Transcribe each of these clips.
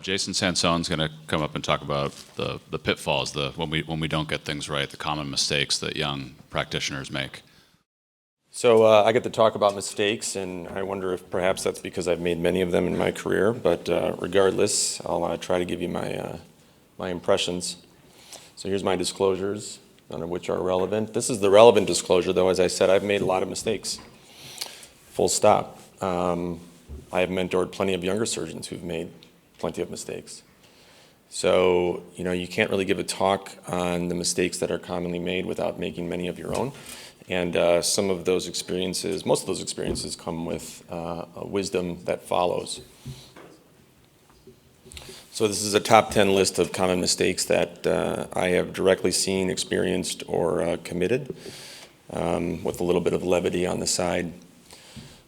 Jason Sansone's going to come up and talk about the pitfalls, when we don't get things right, the common mistakes that young practitioners make. So I get to talk about mistakes, and I wonder if perhaps that's because I've made many of them in my career. But regardless, I'll try to give you my impressions. So here's my disclosures, none of which are relevant. This is the relevant disclosure, though. As I said, I've made a lot of mistakes. Full stop. I have mentored plenty of younger surgeons who've made plenty of mistakes. So, you can't really give a talk on the mistakes that are commonly made without making many of your own. And some of those experiences, most of those experiences come with a wisdom that follows. So this is a top 10 list of common mistakes that I have directly seen, experienced, or committed, with a little bit of levity on the side.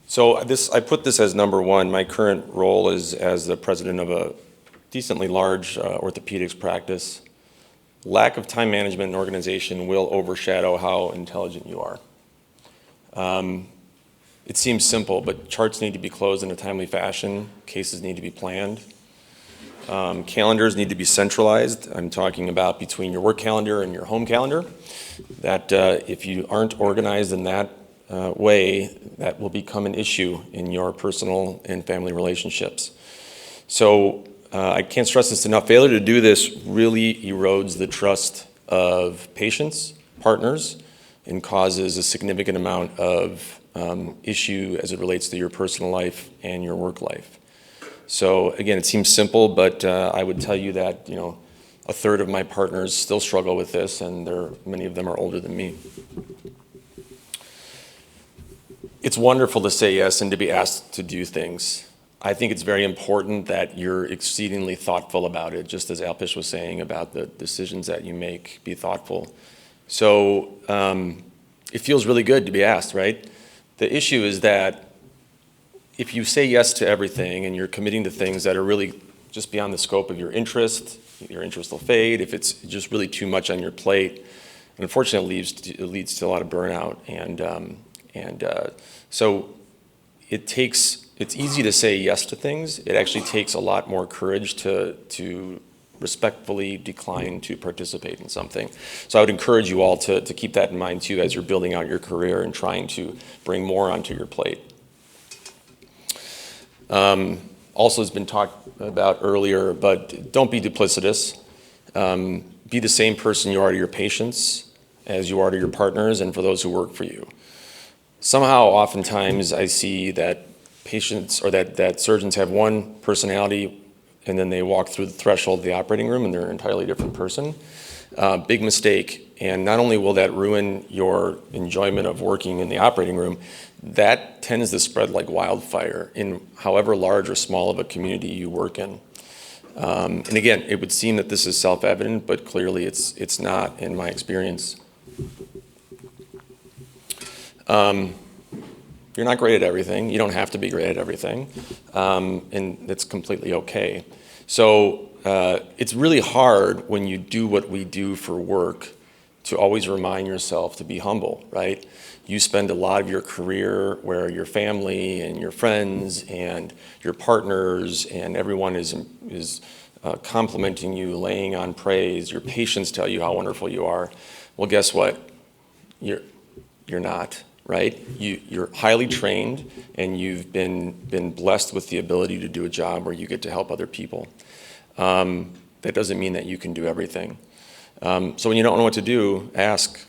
So I put this as number one. My current role is as the president of a decently large orthopedics practice. Lack of time management and organization will overshadow how intelligent you are. It seems simple, but charts need to be closed in a timely fashion. Cases need to be planned. Calendars need to be centralized. I'm talking about between your work calendar and your home calendar. That if you aren't organized in that way, that will become an issue in your personal and family relationships. So I can't stress this enough. Failure to do this really erodes the trust of patients, partners, and causes a significant amount of issue as it relates to your personal life and your work life. So again, it seems simple, but I would tell you that a third of my partners still struggle with this, and many of them are older than me. It's wonderful to say yes and to be asked to do things. I think it's very important that you're exceedingly thoughtful about it, just as Alpish was saying about the decisions that you make, be thoughtful. So it feels really good to be asked, right? The issue is that if you say yes to everything and you're committing to things that are really just beyond the scope of your interest will fade. If it's just really too much on your plate, and unfortunately it leads to a lot of burnout. So it's easy to say yes to things. It actually takes a lot more courage to respectfully decline to participate in something. So I would encourage you all to keep that in mind too as you're building out your career and trying to bring more onto your plate. Also has been talked about earlier, but don't be duplicitous. Be the same person you are to your patients as you are to your partners and for those who work for you. Somehow, oftentimes, I see that patients or that surgeons have one personality and then they walk through the threshold of the operating room and they're an entirely different person. Big mistake. And not only will that ruin your enjoyment of working in the operating room, that tends to spread like wildfire in however large or small of a community you work in. And again, it would seem that this is self-evident, but clearly it's not in my experience. You're not great at everything. You don't have to be great at everything, and it's completely okay. So it's really hard when you do what we do for work to always remind yourself to be humble, right? You spend a lot of your career where your family and your friends and your partners and everyone is complimenting you, laying on praise. Your patients tell you how wonderful you are. Well, guess what? You're not. Right? You're highly trained and you've been blessed with the ability to do a job where you get to help other people. That doesn't mean that you can do everything. So when you don't know what to do, ask.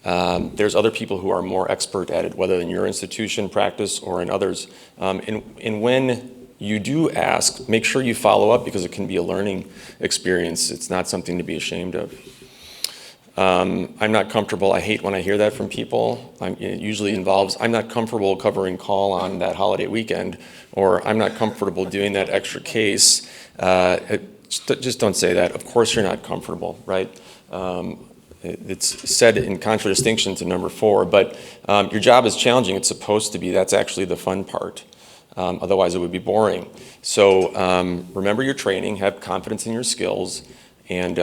There's other people who are more expert at it, whether in your institution, practice, or in others. And when you do ask, make sure you follow up because it can be a learning experience. It's not something to be ashamed of. I'm not comfortable. I hate when I hear that from people. It usually involves, I'm not comfortable covering call on that holiday weekend, or I'm not comfortable doing that extra case. Just don't say that. Of course you're not comfortable, right? It's said in contradistinction to number 4, but your job is challenging. It's supposed to be. That's actually the fun part. Otherwise it would be boring. So remember your training, have confidence in your skills, and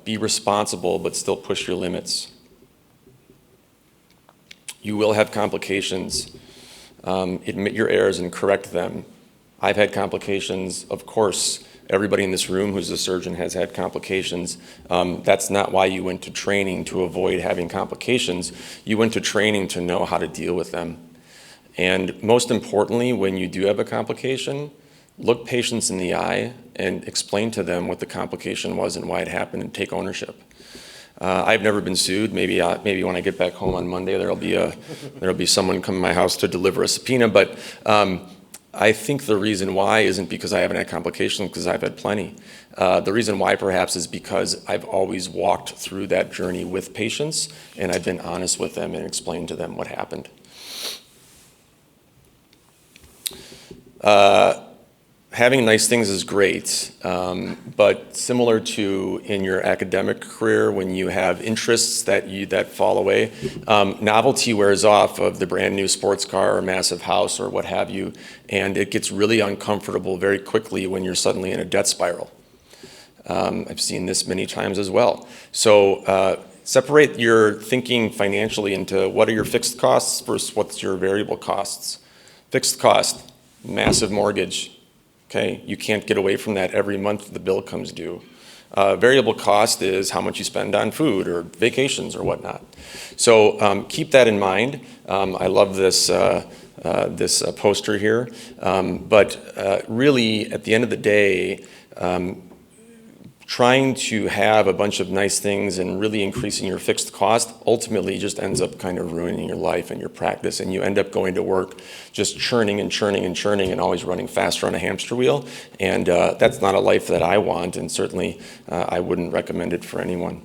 be responsible but still push your limits. You will have complications. Admit your errors and correct them. I've had complications, of course. Everybody in this room who's a surgeon has had complications. That's not why you went to training to avoid having complications. You went to training to know how to deal with them. And most importantly, when you do have a complication, look patients in the eye and explain to them what the complication was and why it happened, and take ownership. I've never been sued. Maybe when I get back home on Monday, there'll be someone come to my house to deliver a subpoena. But I think the reason why isn't because I haven't had complications, because I've had plenty. The reason why perhaps is because I've always walked through that journey with patients, and I've been honest with them and explained to them what happened. Having nice things is great, but similar to in your academic career, when you have interests that fall away, novelty wears off of the brand new sports car or massive house or what have you, and it gets really uncomfortable very quickly when you're suddenly in a debt spiral. I've seen this many times as well. So separate your thinking financially into what are your fixed costs versus what's your variable costs. Fixed cost, massive mortgage. Okay, you can't get away from that every month the bill comes due. Variable cost is how much you spend on food or vacations or whatnot. So keep that in mind. I love this poster here. But really, at the end of the day, trying to have a bunch of nice things and really increasing your fixed cost ultimately just ends up kind of ruining your life and your practice, and you end up going to work just churning and churning and churning and always running faster on a hamster wheel, and that's not a life that I want, and certainly I wouldn't recommend it for anyone.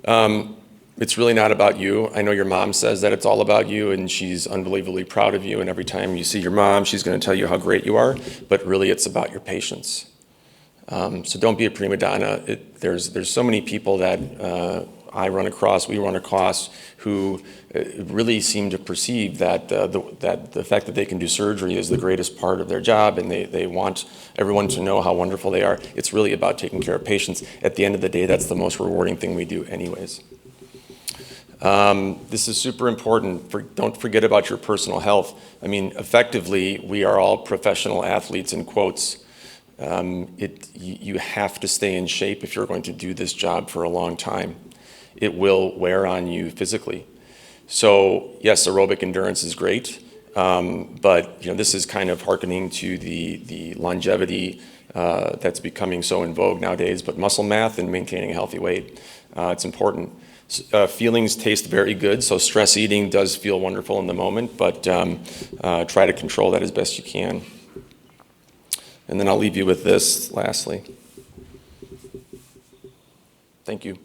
It's really not about you. I know your mom says that it's all about you, and she's unbelievably proud of you, and every time you see your mom, she's going to tell you how great you are, but really it's about your patients. So don't be a prima donna. There's so many people that we run across who really seem to perceive that the fact that they can do surgery is the greatest part of their job, and they want everyone to know how wonderful they are. It's really about taking care of patients. At the end of the day, that's the most rewarding thing we do anyways. This is super important. Don't forget about your personal health. I mean, effectively, we are all professional athletes in quotes. You have to stay in shape if you're going to do this job for a long time. It will wear on you physically. So yes, aerobic endurance is great, but this is kind of hearkening to the longevity that's becoming so in vogue nowadays. But muscle mass and maintaining a healthy weight, it's important. Feelings taste very good, so stress eating does feel wonderful in the moment, but try to control that as best you can. And then I'll leave you with this lastly. Thank you.